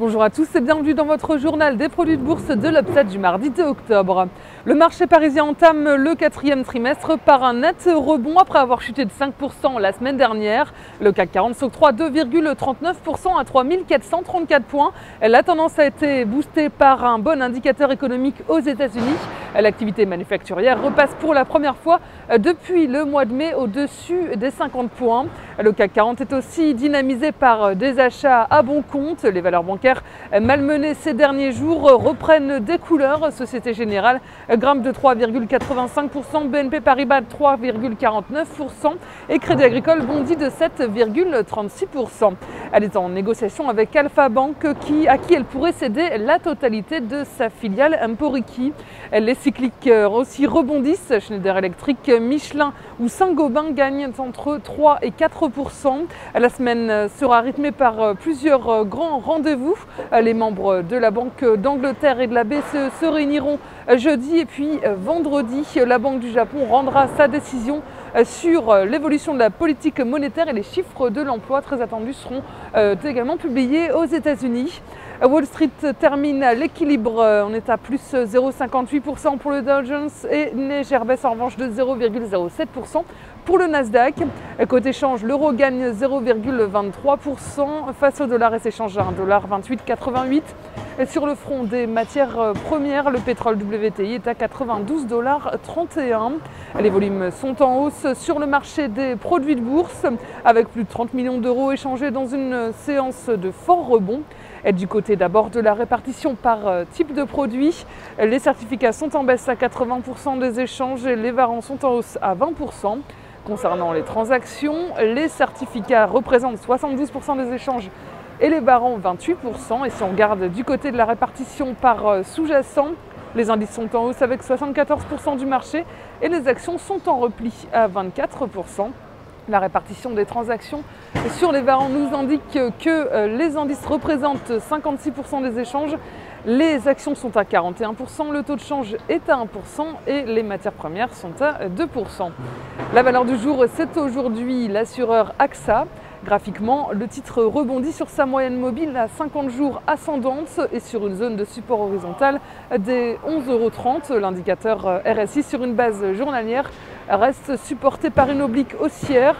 Bonjour à tous et bienvenue dans votre journal des produits de bourse de l'Upside du mardi 2 octobre. Le marché parisien entame le quatrième trimestre par un net rebond après avoir chuté de 5% la semaine dernière. Le CAC 40 s'octroie 2,39% à 3434 points. La tendance a été boostée par un bon indicateur économique aux États-Unis. L'activité manufacturière repasse pour la première fois depuis le mois de mai au-dessus des 50 points. Le CAC 40 est aussi dynamisé par des achats à bon compte. Les valeurs bancaires malmenées ces derniers jours reprennent des couleurs. Société Générale grimpe de 3,85%, BNP Paribas de 3,49% et Crédit Agricole bondit de 7,36%. Elle est en négociation avec Alpha Bank à qui elle pourrait céder la totalité de sa filiale Emporiki. Les cycliques aussi rebondissent. Schneider Electric, Michelin ou Saint-Gobain gagnent entre 3 et 4%. La semaine sera rythmée par plusieurs grands rendez-vous. Les membres de la Banque d'Angleterre et de la BCE se réuniront jeudi et puis vendredi. La Banque du Japon rendra sa décision sur l'évolution de la politique monétaire et les chiffres de l'emploi très attendus seront également publiés aux États-Unis. Wall Street termine à l'équilibre, on est à plus 0,58% pour le Dow Jones et une légère baisse en revanche de 0,07% pour le Nasdaq. Côté change, l'euro gagne 0,23% face au dollar et s'échange à 1,2888 $. Sur le front des matières premières, le pétrole WTI est à 92,31 $. Les volumes sont en hausse sur le marché des produits de bourse avec plus de 30 millions d'euros échangés dans une séance de fort rebond. Et du côté d'abord de la répartition par type de produit, les certificats sont en baisse à 80% des échanges et les varants sont en hausse à 20%. Concernant les transactions, les certificats représentent 72% des échanges et les varants 28%. Et si on regarde du côté de la répartition par sous-jacent, les indices sont en hausse avec 74% du marché et les actions sont en repli à 24%. La répartition des transactions sur les varants nous indique que les indices représentent 56% des échanges, les actions sont à 41%, le taux de change est à 1% et les matières premières sont à 2%. La valeur du jour, c'est aujourd'hui l'assureur AXA. Graphiquement, le titre rebondit sur sa moyenne mobile à 50 jours ascendante et sur une zone de support horizontale des 11,30 €. L'indicateur RSI sur une base journalière reste supporté par une oblique haussière.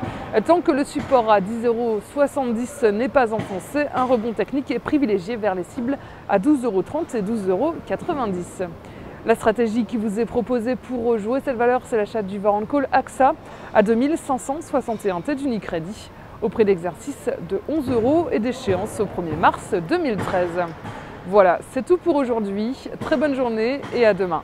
Tant que le support à 10,70 € n'est pas enfoncé, un rebond technique est privilégié vers les cibles à 12,30 € et 12,90 €. La stratégie qui vous est proposée pour jouer cette valeur, c'est l'achat du Warrant Call AXA à 2561 T d'Unicredit au prix d'exercice de 11 € et d'échéance au 1er mars 2013. Voilà, c'est tout pour aujourd'hui. Très bonne journée et à demain.